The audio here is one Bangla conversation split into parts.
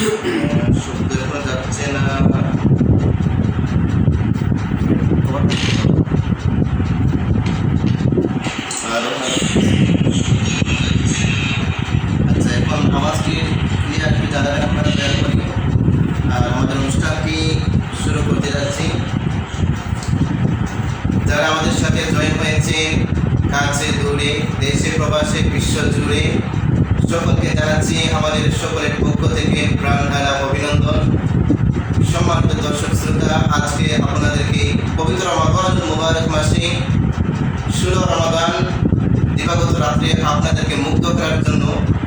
শব্দ এখন যাচ্ছে না। আচ্ছা, এখন আওয়াজটি ক্লিয়ার একটু জানাবেন আপনারা দয়া করে। আর আমাদের অনুষ্ঠানটি শুরু করতে যাচ্ছি। যারা আমাদের সাথে জয়েন হয়েছেন কাছে দূরে, দেশে প্রবাসে, বিশ্ব জুড়ে, সকলকে জানাচ্ছি আমাদের সকলের পক্ষ থেকে প্রাণ ঢালা অভিনন্দন। সম্মানিত দর্শক শ্রোতা, আজকে আপনাদেরকে পবিত্র রমাদান মুবারক মাসে 16 রমাদান দিবাগত রাত্রে আপনাদেরকে মুগ্ধ করার জন্য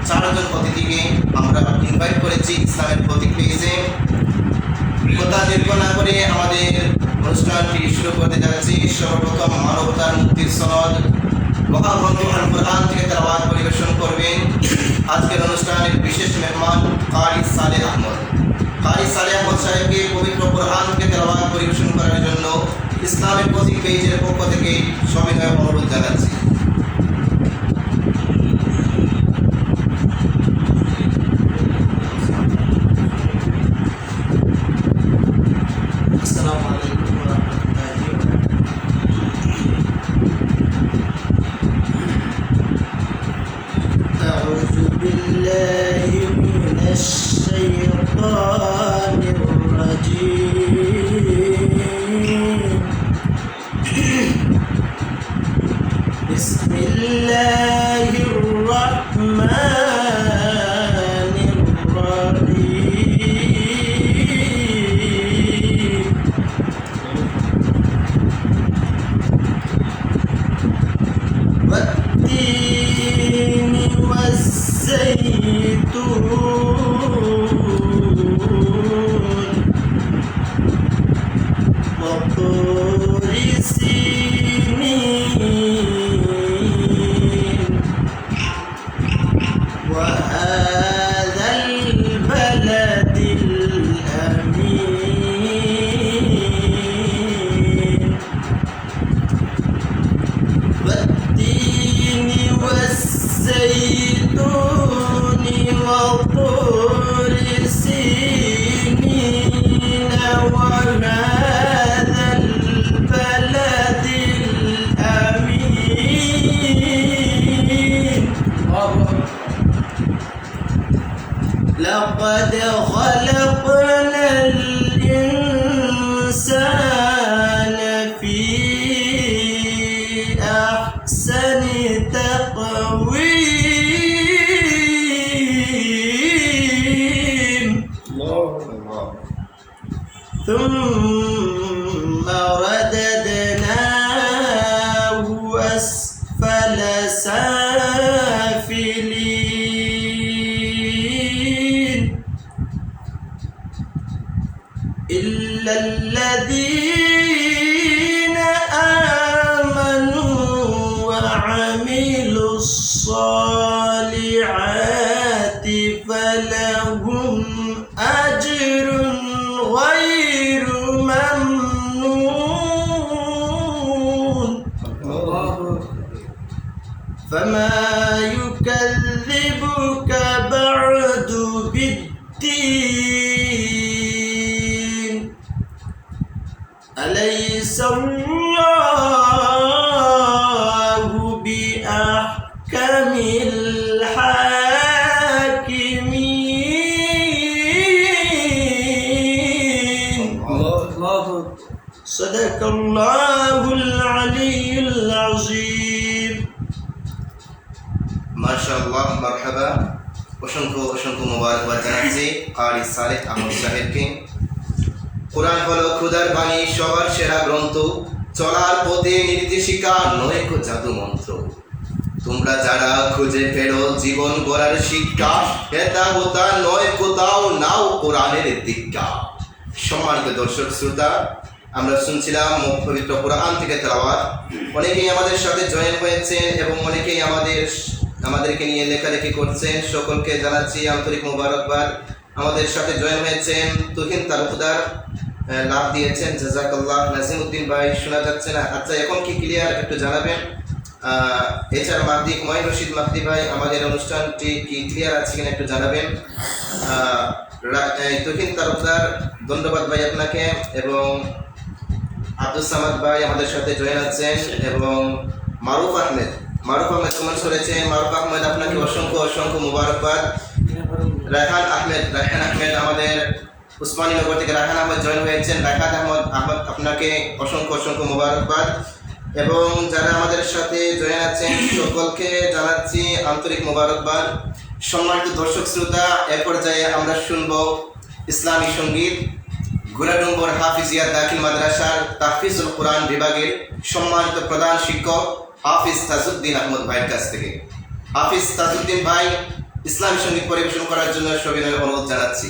4 জন অতিথিকে আমরা ইনভাইট করেছি ইসলামের প্রতীক পেয়েছে। কথা দীর্ঘ না করে আমাদের অনুষ্ঠানটি শুরু করতে যাচ্ছি। সর্বপ্রথম মানবতার মুক্তির সনদ মহাগ্রন্থ আল কোরআন থেকে তেলাওয়াত পরিবেশন করবেন আজকের অনুষ্ঠানের বিশেষ মেহমান কারি সালেহ আহমদ। কারি সালেহ আহমদ সাহেবকে পবিত্র কোরআন থেকে তেলাওয়াত পরিবেশন করার জন্য ইসলামের প্রতীক পেজের পক্ষ থেকে সবিনয় অনুরোধ জানাচ্ছি। بسم الله الرحمن الرحيم والتين والزيتون وطور سينين وهذا البلد الأمين والتين والزيتون وطور سينين وهذا البلد الأمين لقد خلقنا الإنسان في أحسن تقويم ثم رددناه أسفل سافلين إلا الذين آمنوا وعملوا الصالحات فلهم أجر غير ممنون فما يكذبك بعد بالدين أليس الله بأحكم الحاكمين صدق الله العلي العظيم মাশাআল্লাহ, মারহাবা। অসংখ্য অসংখ্য মোবারকবাদ জানাচ্ছি কারি সালেহ আহমদ সাহেবকে। কোরআন হলো খোদার বাণী, সবার সেরা গ্রন্থ, চলার পথে নির্দেশিকা, নয় কো জাদু মন্ত্র। তোমরা যারা খুঁজে ফেরো জীবন গড়ার শিক্ষা, এটা হোতা নয় কোথাও নাও কোরআনের দীক্ষা। সম্মানিত দর্শক শ্রোতা, আমরা শুনছিলাম পবিত্র কোরআন থেকে তেলাওয়াত। অনেকেই আমাদের সাথে জয়েন হয়েছেন এবং অনেকেই আমাদেরকে নিয়ে লেখালেখি করছেন। সকলকে জানাচ্ছি আন্তরিক মোবারকবাদ। আমাদের সাথে জয়েন হয়েছেন তুহিন তালুকদার, লাভ দিয়েছেন, জাজাকাল্লাহ। নাজিমউদ্দিন ভাই শোনা যাচ্ছে না? আচ্ছা, এখন কি ক্লিয়ার একটু জানাবেন। এছাড়া মাহদি হুমায়ুন রশিদ মাহদি ভাই, আমাদের অনুষ্ঠানটি কি ক্লিয়ার আছে কিনা একটু জানাবেন। তুহিন তালুকদার, ধন্যবাদ ভাই আপনাকে। এবং আব্দুল সামাদ ভাই আমাদের সাথে জয়েন আছেন। এবং মারুফ আহমেদ কমেন্টস করেছেন। মারুফ আহমেদ আপনাকে অসংখ্য অসংখ্য মুবারকবাদ। রায়হান আহমেদ আমাদের উসমানীনগর থেকে রায়হান আহমেদ জয়েন হয়েছেন। রায়হান আহমদ আপনাকে অসংখ্য অসংখ্য মুবারকবাদ। এবং যারা আমাদের সাথে জয়েন আছেন সকলকে জানাচ্ছি আন্তরিক মুবারকবাদ। সম্মানিত দর্শক শ্রোতা, এ পর্যায়ে আমরা শুনব ইসলামী সঙ্গীত গুড়াডুম্বর হাফিজিয়া দাখিল মাদ্রাসার তাহফিজুল কোরআন বিভাগের সম্মানিত প্রধান শিক্ষক হাফিজ তাজউদ্দিন আহমদ ভাইয়ের কাছ থেকে। হাফিজ তাজউদ্দিন ভাই ইসলামী সঙ্গীত পরিবেশন করার জন্য সবিনয় অনুরোধ জানাচ্ছি।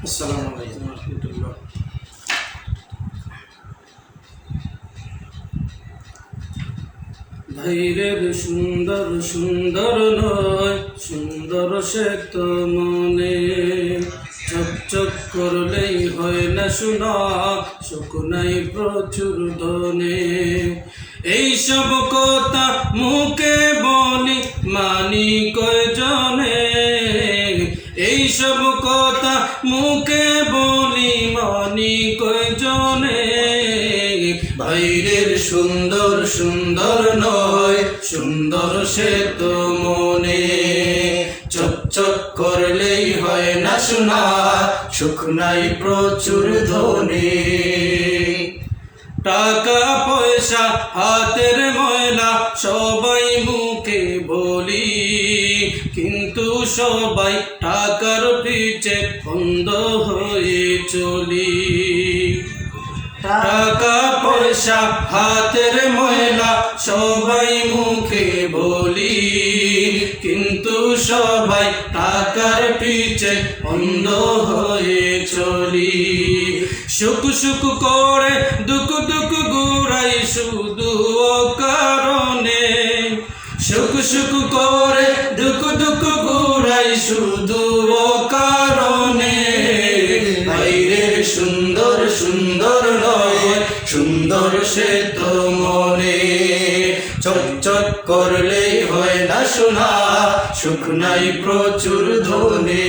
আসসালামু আলাইকুম ওয়া রাহমাতুল্লাহ। ভাইরের সুন্দর সুন্দর নয়, সুন্দর সে তো মনে, চকচক করলেই হয় না শোনা, সুখ নাই প্রচুর ধনে। এইসব কথা মুখে বলি মানি কয়জনে, এইসব কথা মুখে বলি মানি কয়জনে। বাইরের সুন্দর সুন্দর নয়, সুন্দর সে তো মনে, চকচক করলেই হয় না শোনা, সুখ নাই প্রচুর ধনে। টাকা পয়সা হাতের ময়লা সবাই মুখে বলি, কিন্তু সবাই টাকার পিছে অন্ধ হয়ে চলি। টাকা পয়সা হাতের ময়লা সবাই মুখে বলি, কিন্তু সবাই টাকার পিছে অন্ধ হয়ে চলি। সুখ সুখ করে দুঃখ দুঃখ ঘুরাই শুধু অকারণে, সুখ সুখ করে দুঃখ দুঃখ ঘুরাই শুধু অকারণে। বাইরের সুন্দর সুন্দর নয়, সুন্দর সে তো মনে, চকচক করলেই হয় না শোনা, সুখ নাই প্রচুর ধনে।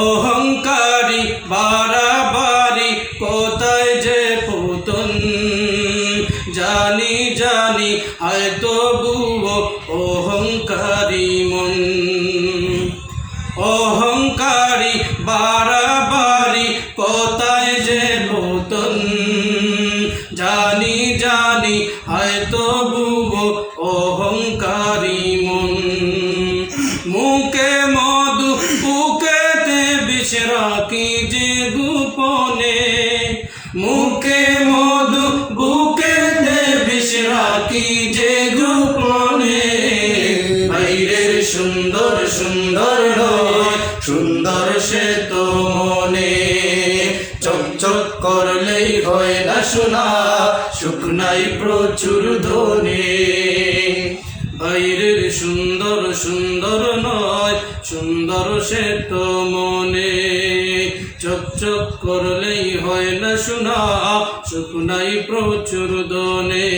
অহংকারী বাড়াবাড়ি কোথায় যে পতন, জানি জানি হয়তো বুয়ো অহংকারী মন। অহংকারী বাড়াবাড়ি কোথায় যে পতন, জানি জানি হয়তো বুয়ো অহংকারী মন। মুখে মধু বুকেতে বিষ রাখি যে গোপনে, মুখে মধু বুকেতে বিষ রাখি যে গোপনে। বাইরের সুন্দর সুন্দর নয়, সুন্দর সে তো মনে, চকচক করলেই হয় না শোনা, সুখ নাই প্রচুর ধনে। বাইরের সুন্দর সুন্দর নয়, সুন্দর সে তো মনে, চকচক করলেই হয় না শোনা, সুখ নাই প্রচুর ধনে।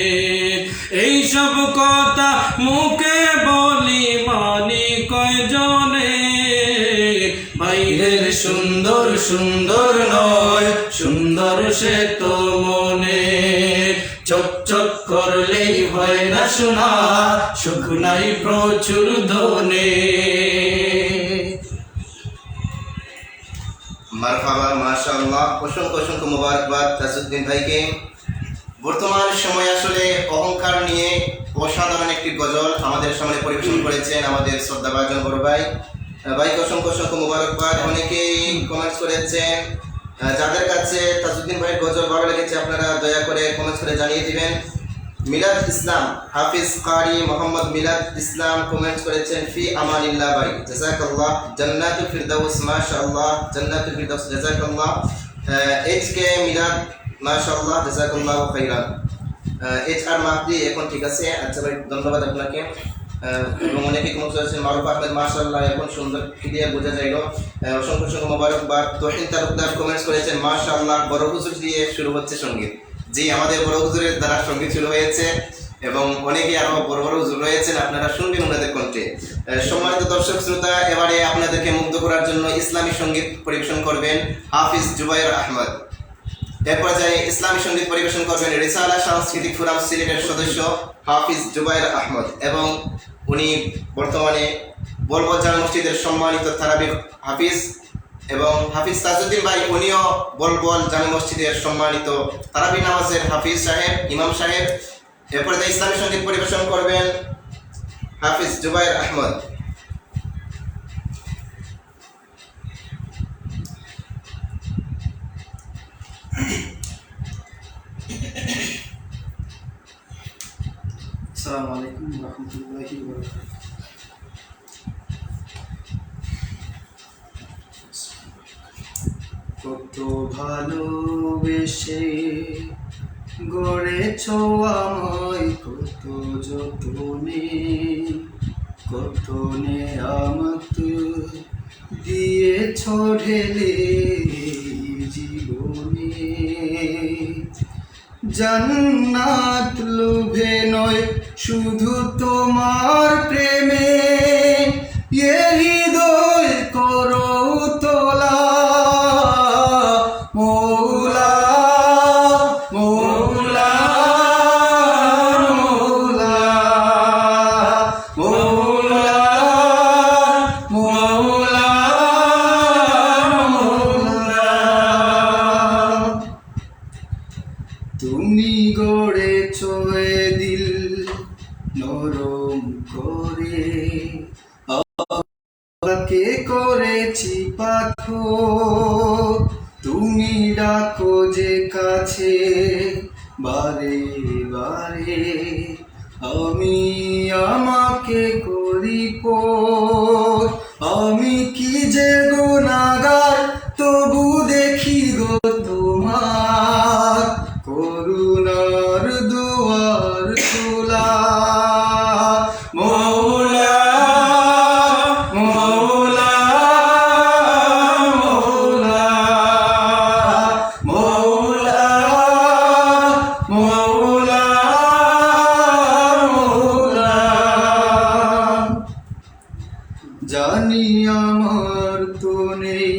এইসব কথা মুখে বলি মানি কয়জনে। বাইরের সুন্দর সুন্দর নয়, সুন্দর সে তো মনে, চকচক করলেই হয় না শোনা, সুখ নাই প্রচুর ধনে। মারহাবা, মাশাআল্লাহ, অসংখ্য অসংখ্য মুবারকবাদ তাজউদ্দিন ভাইকে। বর্তমান সময়ে আসলে অহংকার নিয়ে অসাধারণ একটি গজল আমাদের সামনে পরিবেশন করেছেন আমাদের শ্রদ্ধাভাজন বড় ভাই। ভাইকে অসংখ্য অসংখ্য মুবারকবাদ। অনেকেই কমেন্টস করেছেন, যাদের কাছে তাজউদ্দিন ভাইয়ের গজল ভালো লেগেছে আপনারা দয়া করে কমেন্টস করে জানিয়ে দিবেন। মিলাদ ইসলাম হাফিজ কারি মোহাম্মদ মিলাদ ইসলাম কমেন্টস করেছেন ফি আমানিল্লাহ ভাই, জাযাকাল্লাহ, জান্নাতুল ফিরদাউস, মাশাআল্লাহ, জান্নাতুল ফিরদাউস, জাযাকাল্লাহ। এইচ কে মিলাদ, মাশাআল্লাহ, জাযাকাল্লাহু খাইরান। এইচ আর মাহদি, এখন ঠিক আছে, আচ্ছা ভাই, ধন্যবাদ আপনাকে। এবং অনেকে কমেন্টস করেছেন মারুফ আহমেদ, মাশাআল্লাহ, এখন সুন্দর ক্লিয়ার বোঝা যাইল, অসংখ্য অসংখ্য মোবারকবাদ। তুহিন তালুকদার কমেন্টস করেছেন মাশাআল্লাহ, বড় হুজুর দিয়ে শুরু হচ্ছে সঙ্গীত। জি, আমাদের বড় হুজুরের দ্বারা সঙ্গীত শুরু হয়েছে এবং অনেকে আরো বড় বড় হুজুর রয়েছেন, আপনারা শুনবেন ওনাদের কণ্ঠে। সম্মানিত দর্শক শ্রোতা, এবারে আপনাদেরকে মুগ্ধ করার জন্য ইসলামী সঙ্গীত পরিবেশন করবেন হাফিজ জুবাইর আহমদ। এ পর্যায়ে ইসলামী সঙ্গীত পরিবেশন করবেন রিসালা সাংস্কৃতিক ফোরাম সিলেটের সদস্য হাফিজ জুবাইর আহমদ, এবং উনি বর্তমানে বলবৎ জামে মসজিদের সম্মানিত তারাবির হাফিজ, এবং হাফিজ তাজউদ্দিন ভাই উনিও বলবৎ জামে মসজিদের সম্মানিত তারাবি নামাজের হাফিজ সাহেব, ইমাম সাহেব। এরপরে ইসলামী সঙ্গীত পরিবেশন করবেন হাফিজ জুবাইর আহমদ। আসসালামু আলাইকুম ওয়া রাহমাতুল্লাহি ওয়া বারাকাতুহু। কত ভালোবেসে গড়েছ আমায়, কত যতনে, কত নেয়ামত দিয়েছ ঢেলে জীবনে। জান্নাত লোভে নয় শুধু তোমার প্রেমে, এ হৃদয় করো তোলা মৌলা মৌলা মৌলা মৌলা মৌলা মৌলা। তুমি গড়েছ এ দিল নরম করে, আমাকে করেছি পাথর। তুমি ডাকো যে কাছে বারে বারে, আমি আমাকে করি পর। আমি কি যে গুনাহগার, তবু দেখি গো তোমার করুণার দুয়ার খোলা মৌলা মৌলা মৌলা মৌলা মৌলা মৌলা। জানি আমার তো নেই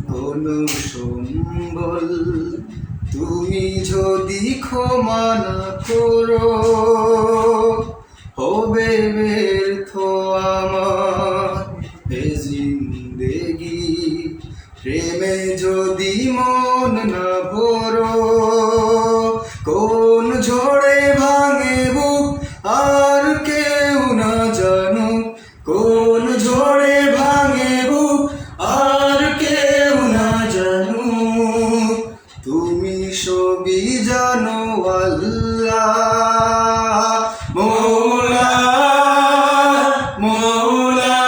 কোনো সম্বল, তুমি যদি ক্ষমা না করো হবে ব্যর্থ আমার এ জিন্দেগি। প্রেমে যদি মন না ভরো, কোন ঝড়ে ভাঙে বুক আর কেউ না জানো, কোন ঝড়ে ভাঙে বুক আর কেউ না জানো। তুমি সবই জানো আল্লাহ মৌলা মৌলা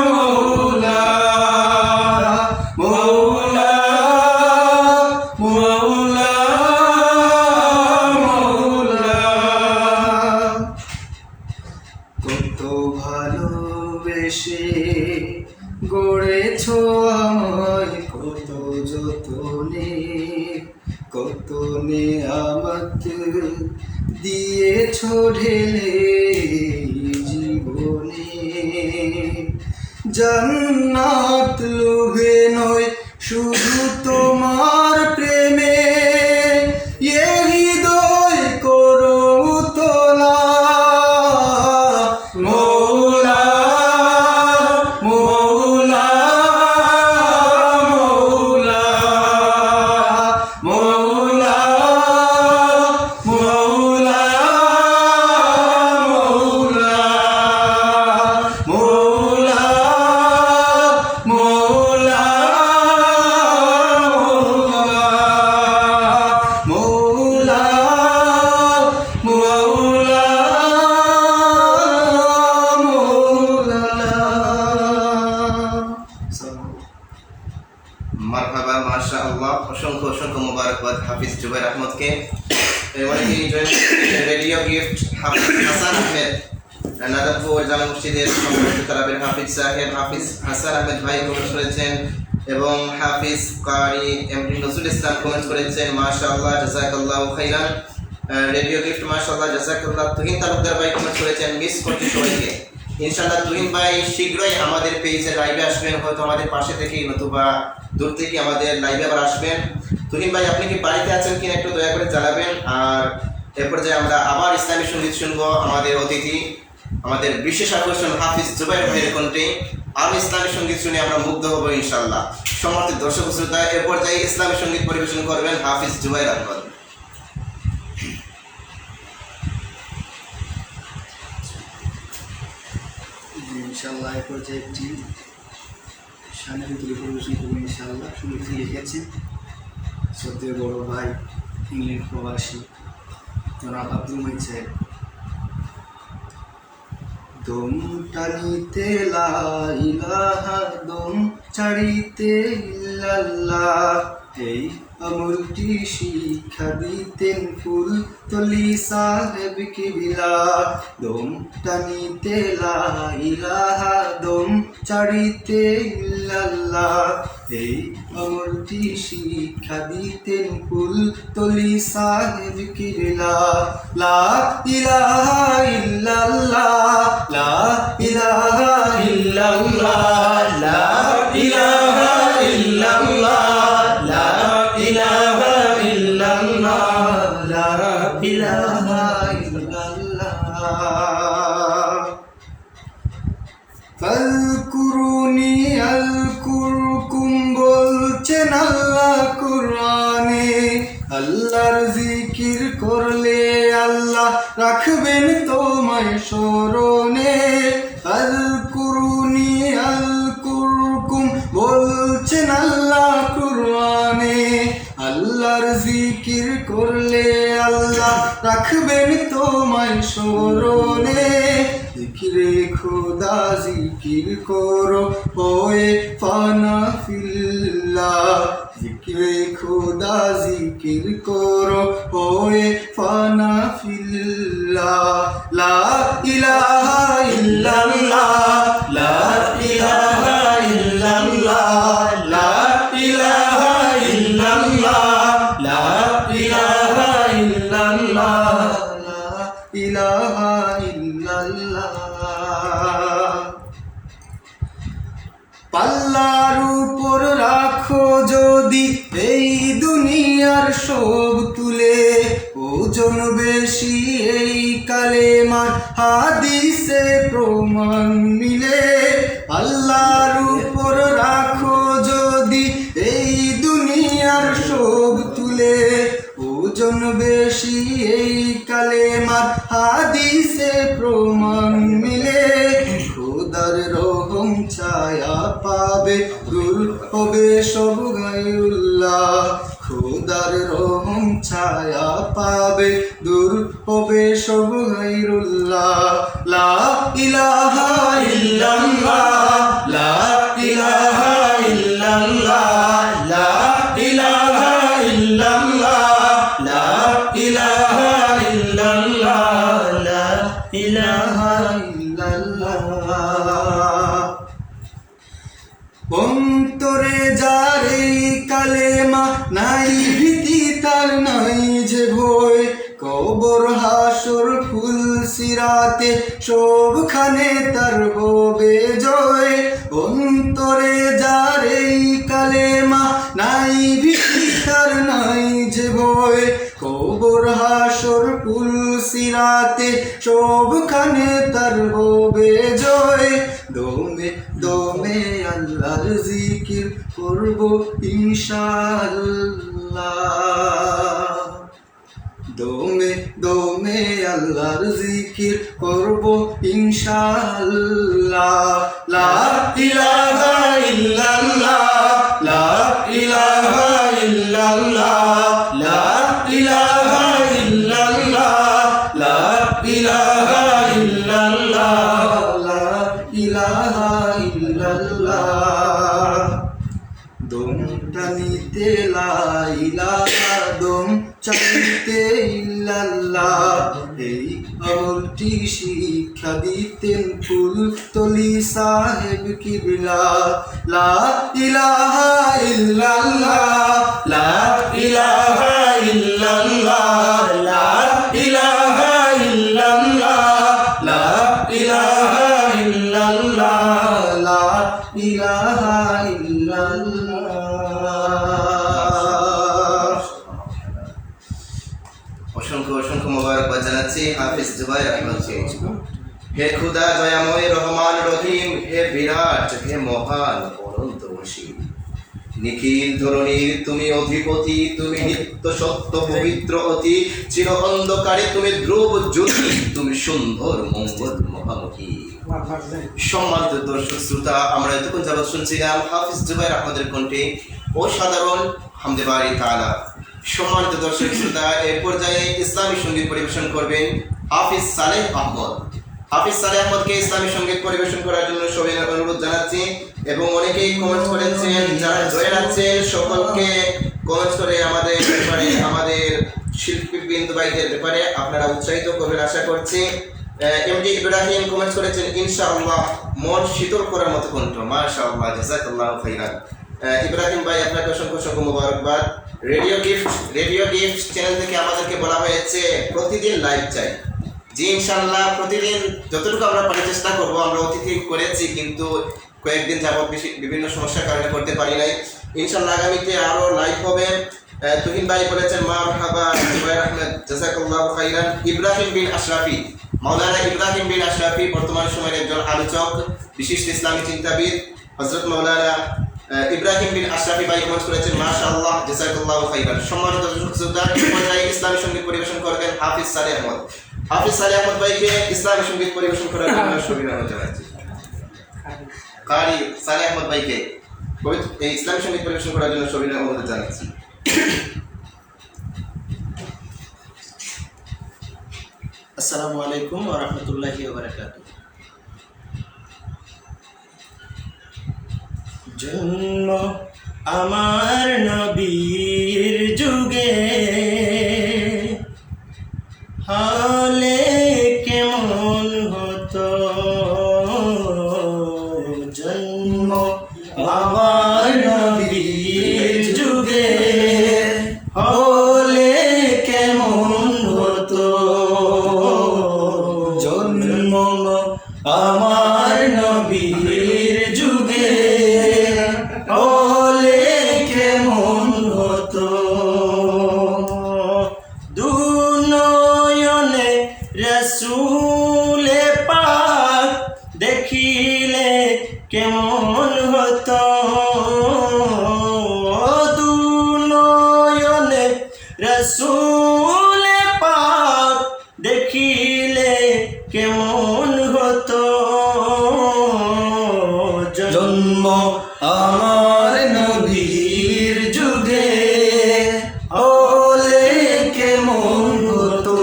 মৌলা মৌলা মৌলা মৌলা। কত ভালোবেসে গড়েছ আমায়, কত যতনে, কত নেয়ামত দিয়েছ ঢেলে জীবনে। জান্নাত লোভে নয় শুধু তোমার প্রেমে, এ হৃদয় করো তোলা মৌলা মৌলা মৌলা মৌলা মৌলা মৌলা মৌলা মৌলা মৌলা মৌলা মারহাবা, মাশাআল্লাহ। অসংখ্য অসংখ্য মোবারকবাদ হাফিজ জুবাইর আহমদকে। রেডিও গিফট হাফিজ হাসান আহমেদ, নাদাবপুর জামে মসজিদের সম্মানিত তারাবির হাফিজ সাহেব হাফিজ হাসান আহমেদ ভাই কমেন্ট করেছেন, এবং হাফিজ কারি এমডি নজরুল ইসলাম কমেন্ট করেছেন মাশাআল্লাহ, জাযাকাল্লাহু খাইরান। রেডিও গিফট মাশাআল্লাহ জাযাকাল্লাহ। তুহিন তালুকদার ভাই কমেন্ট করেছেন মিস করছি সবাইকে। ইনশাআল্লাহ তুহিন ভাই শীঘ্রই আমাদের পেজে লাইভে আসবেন, হয়তো আমাদের পাশে থেকেই নতুবা দূর থেকে আমাদের লাইভে আবার আসবেন। তুহিন ভাই আপনি কি বাড়িতে আছেন কিনা একটু দয়া করে জানাবেন। আর এরপর যে আমরা আবার ইসলামী সঙ্গীত শুনবো আমাদের অতিথি, আমাদের বিশেষ আকর্ষণ হাফিজ জুবাইর ভাইয়ের কণ্ঠে। আরো ইসলামী সঙ্গীত শুনে আমরা মুগ্ধ হবো ইনশাআল্লাহ। সম্মানিত দর্শক শ্রোতা, এরপর যাই ইসলামী সঙ্গীত পরিবেশন করবেন হাফিজ জুবাইর আহমদ। ইনশাআল্লাহ এ পর্যায়ে একটি শানের তুলে পরিবেশন করবো ইনশাআল্লাহ। সঙ্গীতটি লিখেছেন শ্রদ্ধেয় বড় ভাই ইংল্যান্ড প্রবাসী জনাব আব্দুল মঈন সাহেব। দম টানিতে লা ইলাহা, দম ছাড়িতে ইল্লাল্লাহ, এই আমলটি শিক্ষা দিতেন ফুল তলি সাহেব কিবলা। দম টানিতে লা ইলাহা, দম ছাড়িতে ইল্লাল্লাহ, এই আমলটি শিক্ষা দিতেন ফুল তলি সাহেব কিবলা। লা ইলাহা ইল্লাল্লাহ, লা ইলাহা ইল্লাল্লাহ, লা ইলাহা ইল্লাল্লাহ, লা ইলাহা ইল্লাল্লাহ, লা ইলাহা ইল্লাল্লাহ। ফাযকুরুনি আযকুরকুম বলছেন আল্লাহ কুরআনে। আল্লাহর জিকির করলে আল্লাহ রাখবেন তোমায় স্মরণে। আযকুরুনি আযকুরকুম বলছেন আল্লাহ কুরআনে। আল্লাহর জিকির করলে আল্লাহ রাখবেন তোমায় স্মরণে। জিকিরে খোদা জিকির করো ওয়ে ফানা ফিল্লাহ, জিকিরে খোদা জিকির করো ওয়ে ফানা ফিল্লাহ। লা ইলাহা ইল্লাল্লাহ, লা ইলাহা ইল্লাল্লাহ, লা ইলাহা ইল্লাল্লাহ, লা ইলাহা ইল্লাল্লাহ, লা ইলাহা ইল্লাল্লাহ। পাল্লার উপর রাখো যদি এই দুনিয়ার সব তুলে, ওজন বেশি এই কালেমার হাদিসে প্রমাণ মিলে। পাল্লার উপর রাখো যদি এই দুনিয়ার সব তুলে, ওজন বেশি এই কালেমার হাদিসে প্রমাণ মিলে। খোদার রহম ছায়া পাবে, দূর হবে সব গায়রুল্লাহ। খোদার রহম ছায়া পাবে, দূর হবে সব গায়রুল্লাহ। লা ইলাহা ইল্লাল্লাহ, লা ইলাহা ইল্লাল্লাহ, লা ইলাহা ইল্লাল্লাহ, লা ইলাহা ইল্লাল্লাহ, লা ইলাহা ইল্লাল্লাহ। অন্তরে যার এই কালেমা নাই ভীতি তার নাই যে ভয়, কবর হাসর ফুল সিরাতে সবখানে তার হবে জয়। অন্তরে যার এই কালেমা নাই ভীতি তার নাই যে ভয়, কবর হাসর ফুল সিরাতে সবখানে তার হবে জয়। দমে দমে আল্লাহর জিকির করব ইনশাআল্লাহ, দমে দমে আল্লাহর জিকির করব ইনশাআল্লাহ। লা ইলাহা ইল্লাল্লাহ, লা ইলাহা ইল্লাল্লাহ, লা ইলাহা ইল্লাল্লাহ, লা ইলাহা ইল্লাল্লাহ, লা ইলাহা ইল্লাল্লাহ। দম টানিতে লা ইলাহা, দম চাইতে ইল্লাল্লাহ, এই আমলটি শিক্ষা দিতেন ফুল তলি সাহেব কিবলা। লা ইলাহা ইল্লাল্লাহ, লা ইলাহা ইল্লাল্লাহ, লা অসংখ্য অসংখ্য মোবারকবাদ জানাচ্ছি হাফিজ জুবাইর আহমদকে। হে খুদা দয়াময় রহমান রহিম, হে বিরাট, হে মহান অনন্ত অসীম, নিখিল ধরণীর তুমি অধিপতি, তুমি নিত্য সত্য পবিত্র অতি, চির অন্ধকারে তুমি ধ্রুব জ্যোতি, তুমি সুন্দর মঙ্গল মহামুখী। সম্মানিত দর্শক শ্রোতা, আমরা এতক্ষণ যাবৎ শুনছিলাম হাফিজ জুবাইর আহমদের কণ্ঠে অসাধারণ হামদে বারি তাআলা। সম্মানিত দর্শক শ্রোতা, এই পর্যায়ে ইসলামী সঙ্গীত পরিবেশন করবেন হাফিজ সালেহ আহমদ। হাফিজ সালেহ আহমদকে ইসলামী সঙ্গীত পরিবেশন করার জন্য সবিনয় অনুরোধ জানাচ্ছি এবং অনেকেই কমেন্ট করেছেন, যারা জয়েন আছেন সকলকে কমেন্ট করে আমাদের শিল্পীবৃন্দ ভাইদের ব্যাপারে আপনারা উৎসাহিত করবেন আশা করছি। এমডি ইব্রাহিম কমেন্ট করেছেন, ইনশাআল্লাহ মন শীতল করার মতো কণ্ঠ, মাশাআল্লাহ, জাযাকাল্লাহু খাইরান। ইব্রাহিম ভাই আপনাকে অসংখ্য অসংখ্য মোবারকবাদ। রেডিও গিফট চ্যানেল থেকে আমাদেরকে বলা হয়েছে প্রতিদিন লাইভ চাই। জি ইনশাআল্লাহ প্রতিদিন যতটুকু আমরা পারি চেষ্টা করব। আমরা অতিথি করেছি কিন্তু কয়েকদিন যাবত বিভিন্ন সমস্যার কারণে করতে পারি নাই। ইনশাআল্লাহ আগামীতে আরো লাইভ হবে। তুহিন ভাই বলেছেন মারহাবা জুবাইর আহমদ, জাযাকাল্লাহু খাইরান। ইব্রাহিম বিন আশরাফি, মাওলানা ইব্রাহিম বিন আশরাফি বর্তমান সময়ের একজন আলোচক, বিশিষ্ট ইসলামী চিন্তাবিদ। হযরত মাওলানা ইব্রাহিম বিন আশরাফি ভাই কমেন্ট করেছেন মাশাআল্লাহ, জাযাকাল্লাহু খাইরান। সম্মানিত দর্শক শ্রোতা, এই পর্যায়ে ইসলামী সঙ্গীত পরিবেশন করবেন হাফিজ সালেহ আহমদ। হাফিজ সালেহ আহমদ ভাইকে ইসলামী সঙ্গীত পরিবেশন করার জন্য সবিনয় জানাচ্ছি। কারি সালেহ আহমদ ভাইকে এই ইসলামী সঙ্গীত পরিবেশন করার জন্য সবিনয় অনুরোধ জানাচ্ছি। আসসালামু আলাইকুম ওয়া রাহমাতুল্লাহি ওয়া বারাকাতুহু। জন্ম আমার নবীর যুগে হলে কেমন হতো, জন্ম আমার নবীর যুগে হলে কেমন হতো, জন্ম আমার নবীর যুগে হলে কেমন হতো, দুনয়নে রাসূলে পাক দেখিলে কেমন হতো, দুনয়নে রাসূলে পাক দেখিলে কেমন হতো, জন্ম আমার নবীর যুগে হলে কেমন হতো,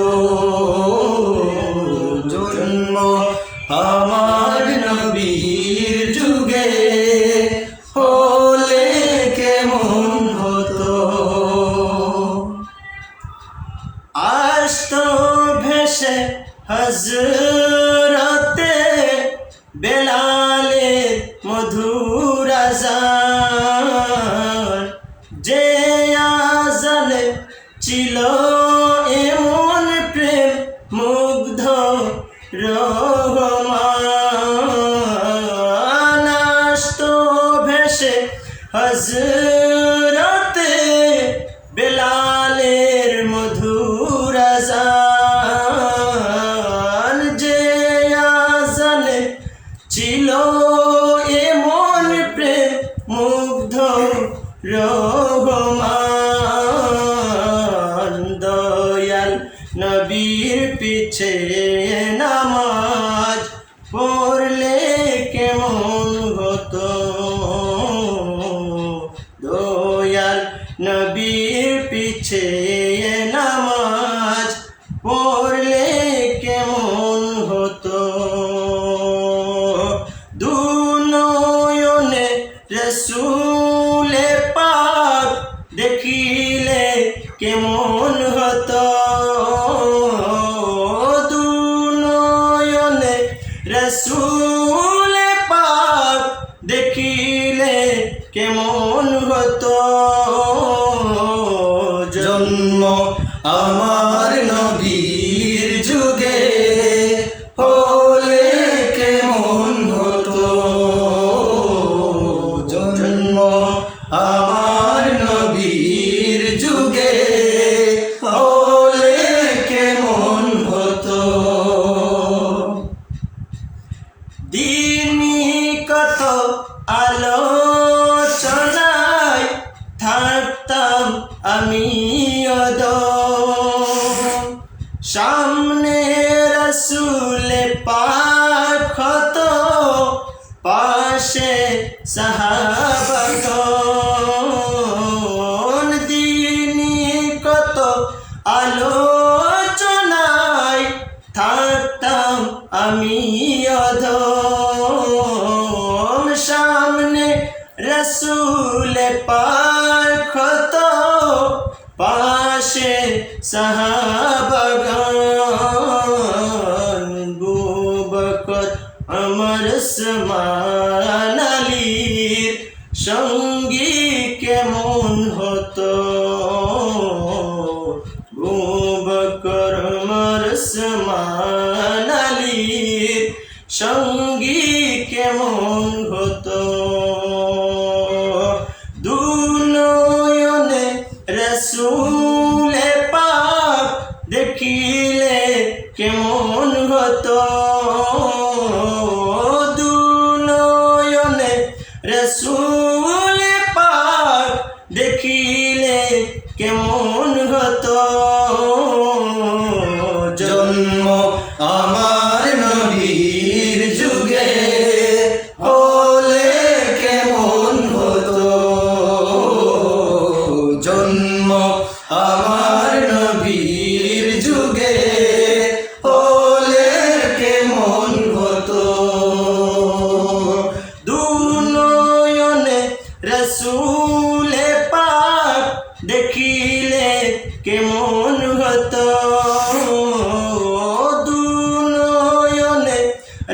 জন্ম আমার নবীর যুগে হলে কেমন হতো, আসতো ভেসে হযরতে বেলালের মধুর আযান, যে আযানে ছিল এমন প্রেম মুগ্ধ রহমান, আসতো ভেসে হযরতে বেলালের মধুর আযান, যে আযানে ছিল এমন প্রেম মুগ্ধ রহমান, দয়াল নবীর পিছে নামাজ পড়লে কেমন হতো, দয়াল নবীর পিছে নামাজ পড়লে কেমন হতো, দুনয়নে রাসূলে পাক দেখিলে কেমন হতো, দুনয়নে রাসূলে পাক দেখিলে কেমন হতো, জন্ম আমার নবীর যুগে হলে কেমন হতো, জন্ম আমার নবীর যুগে হলে সামনে রসুল পাক হত, পাশে সাহাবাগণ। দিনী কত আলোচনায় থাকতাম আমি অধম। সামনে রসুল পাক হত, পাশে সাহাবাগণ। আবু বকর ওমর ওসমান আলীর সঙ্গী কেমন হতো? আবু বকর ওমর ওসমান আলীর সঙ্গী কেমন হতো? দুনয়নে রসুল পাক দেখিলে কেমন হতো? দুনয়নে রসুল পাক দেখিলে কেমন হতো? জন্ম আমার নবীর যুগে হলে কেমন হতো? জন্ম আমার নবীর যুগে হলে কেমন হতো? দুনয়নে রসুল পাক দেখিলে কেমন হতো? দুনয়নে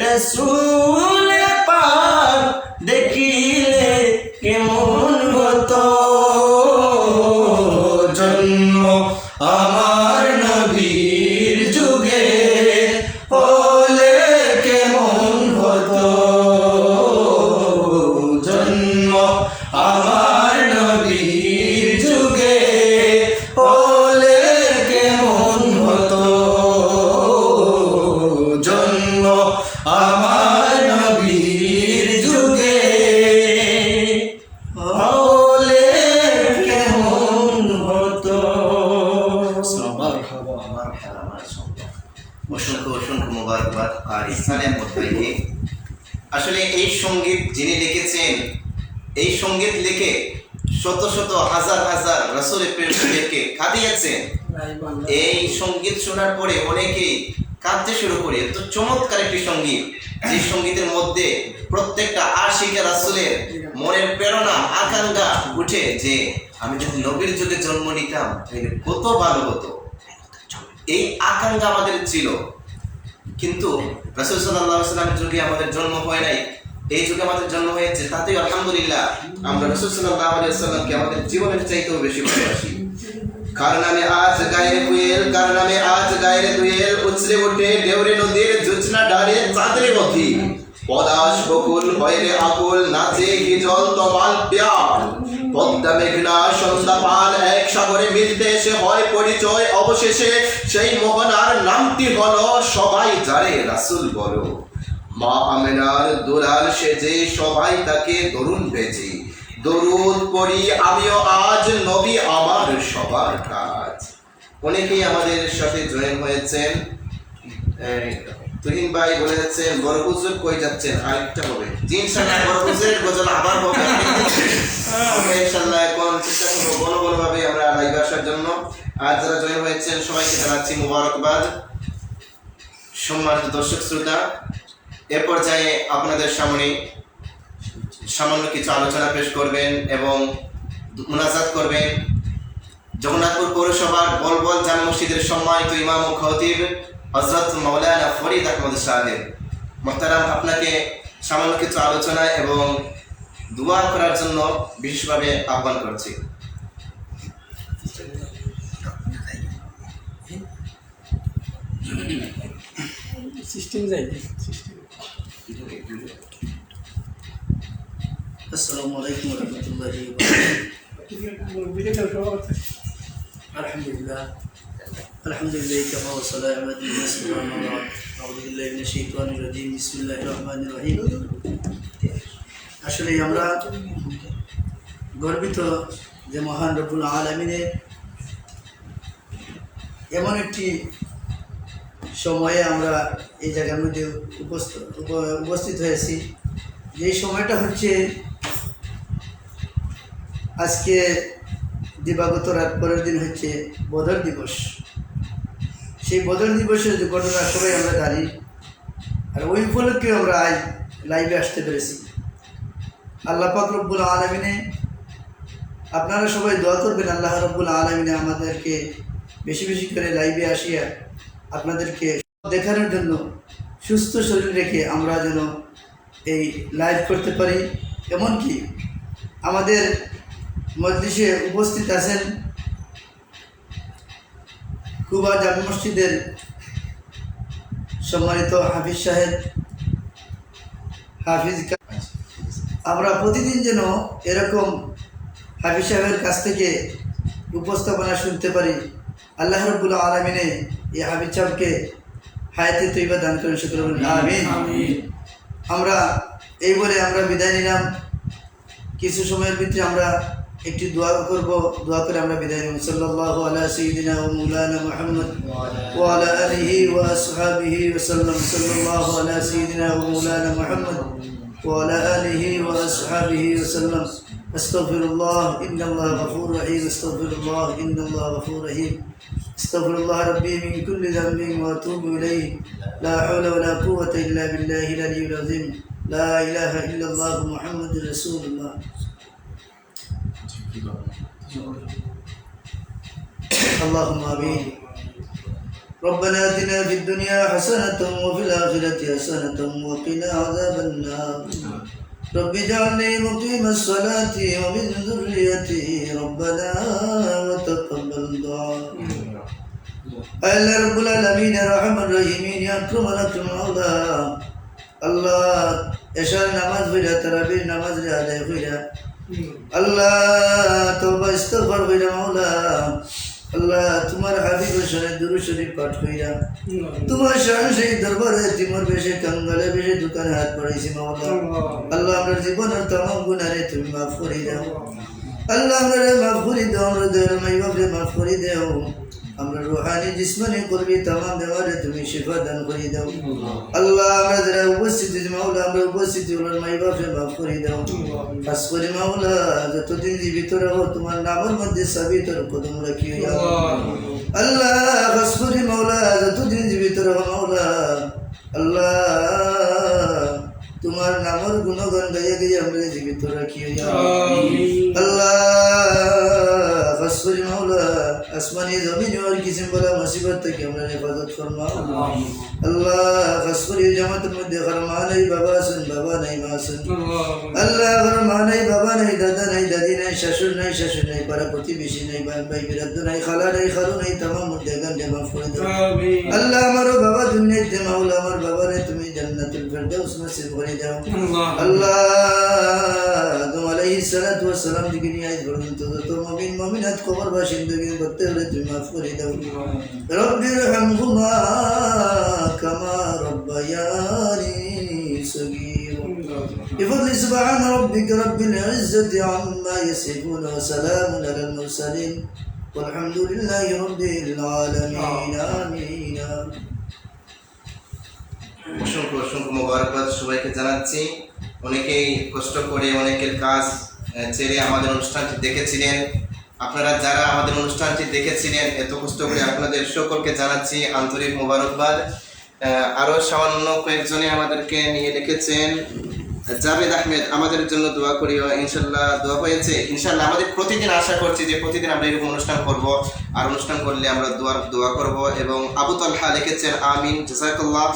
রসুল পাক দেখিলে কেমন হতো? জন্ম আমার নবীর যুগে হলে কেমন হতো? জন্ম আমার নবীর যুগে হলে কেমন হতো? জন্ম আমার নবীর যুগে হলে কেমন হতো? অসংখ্য অসংখ্য মোবারকবাদ আর ইসলামী আহমদ ভাইকে। আসলে এই সঙ্গীত যিনি লিখেছেন, এই সঙ্গীত লিখে শত শত হাজার হাজার রাসূলের প্রেমিকদেরকে কাঁদিয়েছেন। এই সঙ্গীত শোনার পরে অনেকেই কাঁদতে শুরু করে। এত চমৎকার একটি সঙ্গীত, যে সঙ্গীতের মধ্যে প্রত্যেকটা আশিকে রাসূলের মনের প্রেরণা আকাঙ্ক্ষা উঠে যে আমি যদি নবীর যুগে জন্ম নিতাম তাহলে কত ভালো হতো। এই আকাঙ্ক্ষা আমাদের ছিল, কিন্তু রাসূল সাল্লাল্লাহু আলাইহি ওয়াসাল্লামের যুগে আমাদের জন্ম হয় নাই, এই যুগে আমাদের জন্ম হয়েছে। তাতেই আলহামদুলিল্লাহ আমরা রাসূল সাল্লাল্লাহু আলাইহি ওয়াসাল্লামকে আমাদের জীবনের চাইতেও বেশি ভালোবাসি। কার নামে আজ গায়ের কুয়েল, কার নামে আজ গায়ের দুয়েল, উছলে ওঠে দেওরে নদীর জোছনা ডালে চাঁদের বধি। পদাস বকুল হয় রে আকুল, নাচে হিজল তমাল প্যাল। পদ্মা মেঘনা সন্ধ্যা পাল, এক সাগরে মিলতে এসে হয় পরিচয় অবশেষে। সেই মোহনার নামটি হলো সবাই যারে রাসূল বলো। মা আমেনার দুলাল সেজে সবাই তাকে দরুন ভেজে। দরুদ পড়ি আমিও আজ, নবী আমার সবার কাজ। অনেকেই আমাদের সাথে জয়েন হয়েছেন। তুহিন ভাই বলে যাচ্ছেন বড় হুজুর কই যাচ্ছেন, আরেকটা হবে জি ইনশাআল্লাহ। বড় হুজুরের গজল আবার হবে আমরা ইনশাআল্লাহ। এখন চেষ্টা করবো বড় বড় ভাবে আমরা লাইভে আসার জন্য। আর যারা জয়েন হয়েছেন সবাইকে জানাচ্ছি মুবারকবাদ। সম্মানিত দর্শক শ্রোতা, এ পর্যায়ে আপনাদের সামনে সামান্য কিছু আলোচনা পেশ করবেন এবং মুনাজাত করবেন জগন্নাথপুর পৌরসভার বলবল জামে মসজিদের সম্মানিত ইমাম ও খতিব হযরত মাওলানা ফরিদ আহমদ সাহেব। মোহতারাম, আপনাকে সামান্য কিছু আলোচনা এবং দোয়া করার জন্য বিশেষভাবে আহ্বান করছি। আসসালামু আলাইকুম ওয়া রাহমাতুল্লাহি ওয়া বারাকাতুহু। আলহামদুলিল্লাহ আলহামদুলিল্লাহ কামা ওয়া সালামু আলাইহি সুবহানাল্লাহ। আউযু বিল্লাহি মিনাশ শাইতানির রাজীম। বিসমিল্লাহির রহমানির রহিম। আসলে আমরা গর্বিত যে মহান রব্বুল আলামিনের এমন একটি সময়ে আমরা এই জায়গার মধ্যে উপস্থিত হয়েছি। যেই সময়টা হচ্ছে আজকে দিবাগত রাত পরের দিন হচ্ছে বদর দিবস। সেই বদর দিবসের যে ঘটনা সবাই আমরা জানি, আর ওই উপলক্ষে আমরা আজ লাইভে আসতে পেরেছি। আল্লাহ পাক রব্বুল আলামিনে আপনারা সবাই দোয়া করবেন, আল্লাহ রব্বুল আলামিনে আমাদেরকে বেশি বেশি করে লাইভে আসিয়া আপনাদেরকে দেখানোর জন্য সুস্থ শরীর রেখে আমরা যেন এই লাইভ করতে পারি। এমনকি আমাদের মজলিসে উপস্থিত আছেন কুবা জামে মসজিদের সম্মানিত হাফিজ সাহেব, হাফিজ। আমরা প্রতিদিন যেন এরকম হাফিজ সাহেবের কাছ থেকে উপস্থাপনা শুনতে পারি। আল্লাহ রাব্বুল আলামিনে এই হাফিজ সাহেবকে হায়াতে তৈবা দান করেন, শুকর বলেন আমিন। আমরা এই বলে আমরা বিদায় নিলাম। কিছু সময়ের ভিতরে আমরা একটি দোয়া করব, দোয়া করে আমরা বিদায় নিব। সাল্লাল্লাহু আলা সাইয়্যিদিনা ওয়া মাওলানা মুহাম্মদ ওয়া আলা আলিহি ওয়া আসহাবিহি ওয়া সাল্লাম। সাল্লাল্লাহু আলা সাইয়্যিদিনা ওয়া মাওলানা মুহাম্মদ ওয়া আলা আলিহি ওয়া আসহাবিহি ওয়া সাল্লাম। আস্তাগফিরুল্লাহ ইন্নাল্লাহ গফুরুর রহিম। আস্তাগফিরুল্লাহ ইন্নাল্লাহ গফুরুর রহিম। আস্তাগফিরুল্লাহ রাব্বি মিন কুল্লি যামবিন ওয়া আতুবু ইলাইহি। লা হাওলা ওয়া লা কুওয়াতা ইল্লা বিল্লাহিল আলিয়্যিল আযীম। লা ইলাহা ইল্লাল্লাহ মুহাম্মাদুর রাসূলুল্লাহ। اللهم آمين. ربنا آتنا في الدنيا حسنة وفي الآخرة حسنة وقنا عذاب النار. رب اجعلني مقيم الصلاة ومن ذريتي ربنا وتقبل دعاء. আল্লাহ রাব্বুল আলামিন রহমান রহিমিন আকরাম আলাকুম মাওলা। আল্লাহ এশার নামাজ পড়া, তারাবির নামাজ রে আদায় কইরা আল্লাহ তওবা ইস্তিগফার কইরা মাওলা। আল্লাহ তোমার হাবিবের শানে দুরূদ শরীফ পাঠ কইরা তোমার শান সেই দরবারে তোমার বেশে কাঙ্গালে বেশে দোকানে হাত বাড়াইছি মাওলা। আল্লাহ আমার জীবনের तमाम গুনাহে তুমি মাফ করে দাও। আল্লাহ আমারে মাফ করে দাও, আমরা দয়ার মাই বাপরে মাফ করে দাও। আমরা রুহানি জিসমানি কলবি तमाम বেমারে তুমি শিফা দান করে দাও। আল্লাহ আমরা যারা উপস্থিত মাওলা, আমরা উপস্থিত ওনার মাই বাপরে মাফ করে দাও। খাস করে মাওলা যতদিন জীবিত রাখো তোমার নামের মধ্যে সাবিত কদম রাখিও আল্লাহ। খাস করে মাওলা যতদিন জীবিত রাখো মাওলা, আল্লাহ তোমার নামের গুণগান গাইয়া গাইয়া আমরা জীবিত রাখিও আল্লাহ। খাস করে মাওলা আসমানি জমিন और किस्म बला मुसीबत থেকে আমরা হেফাজত ফরমাও আল্লাহ। খাস করে জামাতের মধ্যে ঘর মা নাই বাবা আছেন, বাবা নাই মা আছেন আল্লাহ। ঘর মা নাই বাবা নাই দাদা নাই দাদি নাই শাশুড় নাই পাড়া প্রতিবেশী নাই ভাই বিরাদ্দ নাই খালা নাই খালু নাই तमाम মুর্দেগান কে মাফ করে দাও আল্লাহ। আমারও বাবা দুনিয়াতে মাওলা, আমার বাবারে তুমি জান্নাতুল ফেরদাউস নসিব করে দাও আল্লাহ। আদম আলাইহিস সালাতু ওয়াস সালাম থেকে নিয়ে আজ পর্যন্ত যত মুমিন মুমিনাত কবর বাসিন্দাকে করতে হলে তুমি মাফ করে দাও। রব্বিরহামহুমা কামা রব্বায়ানি সগীরা। بفضل سبحان ربك رب العزة عما يصفون وسلام على المرسلين والحمد لله رب العالمين آمين. অসংখ্য অসংখ্য মোবারকবাদ সবাইকে জানাচ্ছি। অনেকেই কষ্ট করে অনেকের কাজ ছেড়ে আমাদের অনুষ্ঠানটি দেখেছিলেন। আপনারা যারা আমাদের অনুষ্ঠানটি দেখেছিলেন এত কষ্ট করে আপনাদের সকলকে জানাচ্ছি আন্তরিক মোবারকবাদ। আরও সামান্য কয়েকজনে আমাদেরকে নিয়ে লিখেছেন। জাভেদ আহমেদ আমাদের জন্য দোয়া করিও। ইনশাল্লাহ দোয়া হয়েছে। ইনশাল্লাহ আমাদের প্রতিদিন আশা করছি যে প্রতিদিন আমরা এরকম অনুষ্ঠান করব, আর অনুষ্ঠান করলে আমরা দোয়া করব। এবং আবু তালহা লিখেছেন আমিন জাযাকাল্লাহ।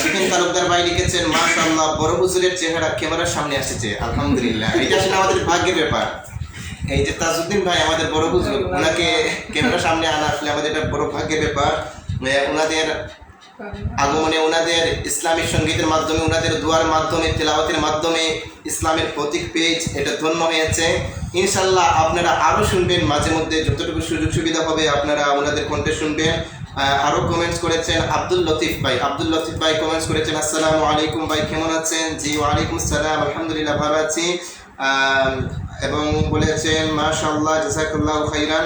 সুফিন তালুকদার ভাই লিখেছেন মাশাআল্লাহ বড় হুজুরের চেহারা ক্যামেরার সামনে আসছে, আলহামদুলিল্লাহ। এটা আসলে আমাদের ভাগ্যের ব্যাপার। এই যে তাজউদ্দিন ভাই আমাদের বড় হুজুর, ওনাকে ক্যামেরার সামনে আনা আসলে আমাদের এটা বড় ভাগ্যের ব্যাপার। ওনাদের আগমনে, ওনাদের ইসলামিক সঙ্গীতের মাধ্যমে, ওনাদের দোয়ার মাধ্যমে, তেলাওয়াতের মাধ্যমে ইসলামের প্রতীক পেজ এটা ধন্য হয়েছে। ইনশাল্লাহ আপনারা আরও শুনবেন, মাঝে মধ্যে যতটুকু সুযোগ সুবিধা হবে আপনারা ওনাদের কণ্ঠে শুনবেন। আরও কমেন্টস করেছেন আব্দুল লতিফ ভাই কমেন্টস করেছেন আসসালামু আলাইকুম ভাই কেমন আছেন? জি ওয়ালাইকুম আসসালাম, আলহামদুলিল্লাহ ভালো আছি। এবং বলেছেন মাশাআল্লাহ জাযাকাল্লাহু খাইরান।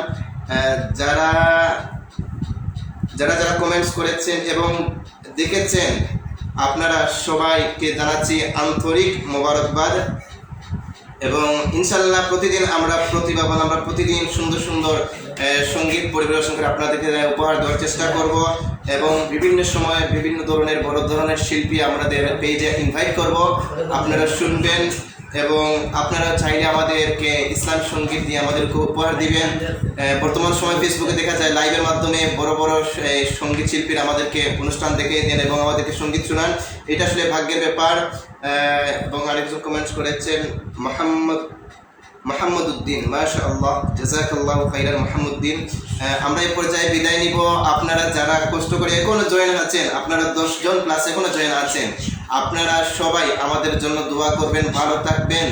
যারা যারা কমেন্টস করেছেন এবং দেখেছেন, আপনারা সবাইকে জানাচ্ছি আন্তরিক মোবারকবাদ। এবং ইনশাল্লাহ প্রতিদিন আমরা প্রতিদিন সুন্দর সুন্দর সঙ্গীত পরিবেশন করে আপনাদেরকে উপহার দেওয়ার চেষ্টা করব এবং বিভিন্ন সময় বিভিন্ন ধরনের বড় ধরনের শিল্পী আমাদের পেজে ইনভাইট করব, আপনারা শুনবেন এবং আপনারা চাইলে আমাদেরকে ইসলাম সঙ্গীত দিয়ে আমাদেরকে উপহার দিবেন। বর্তমান সময় ফেসবুকে দেখা যায় লাইভের মাধ্যমে বড় বড় সঙ্গীত শিল্পীরা আমাদেরকে অনুষ্ঠান দেখে দেন এবং আমাদেরকে সঙ্গীত শোনান, এটা আসলে ভাগ্যের ব্যাপার। এবং আরেকজন কমেন্টস করেছেন মাহমুদ উদ্দিন, মাশাআল্লাহ, জাযাকাল্লাহু খাইরান মাহমুদ্দিন। আমরা এই পর্যায়ে বিদায় নিব। আপনারা যারা কষ্ট করে এখনো জয়েন আছেন, আপনারা 10 জন প্লাস এখনো জয়েন আছেন, আপনারা সবাই আমাদের জন্য দোয়া করবেন, ভালো থাকবেন।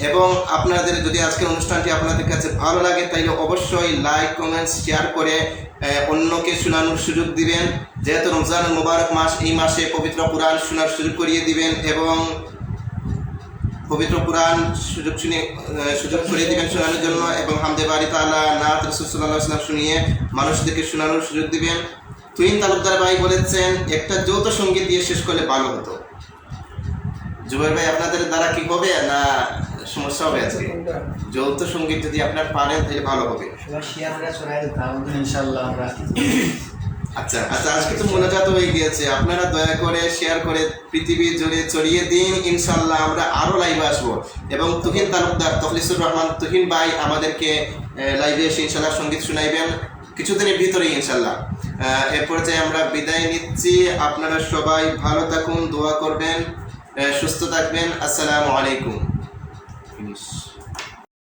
এবং আপনাদের যদি আজকের অনুষ্ঠানটি আপনাদের কাছে ভালো লাগে তাইলে অবশ্যই লাইক, কমেন্ট, শেয়ার করে অন্যকে শোনানোর সুযোগ দিবেন। যেহেতু রমজানুল মুবারক মাস, এই মাসে পবিত্র কুরআন শোনার সুযোগ করিয়ে দিবেন এবং পবিত্র কুরআন সুযোগ করে দিবেন শোনানোর জন্য এবং হামদে বারি তাআলা, নাত রাসূল সাল্লাল্লাহু আলাইহি ওয়াসাল্লাম শুনিয়ে মানুষদেরকে শোনানোর সুযোগ দিবেন। তুহিন তালুকদার ভাই বলেছেন একটা যৌথ সঙ্গীত দিয়ে শেষ করলে ভালো হতো। জুবাইর ভাই, আপনাদের দ্বারা কি হবে না সমস্যা হবে? আজকে যৌথ সঙ্গীত যদি আপনার পারেন তাহলে ভালো হবে। ইনশাল্লাহ আমরা আচ্ছা, আজকে তো মোনাজাত হয়ে গিয়েছে, আপনারা দয়া করে শেয়ার করে পৃথিবী জুড়ে ছড়িয়ে দিন। ইনশাল্লাহ আমরা আরো লাইভে আসবো এবং তুহিন তালুকদার, তখলিসুর রহমান তুহিন ভাই আমাদেরকে লাইভে এসে ইনশাল্লাহ সঙ্গীত শুনাইবেন কিছুদিনের ভিতরেই ইনশাল্লাহ। এর পর্যায়ে আমরা বিদায় নিচ্ছি। আপনারা সবাই ভালো থাকুন, দোয়া করবেন, সুস্থ থাকবেন। আসসালামু আলাইকুম।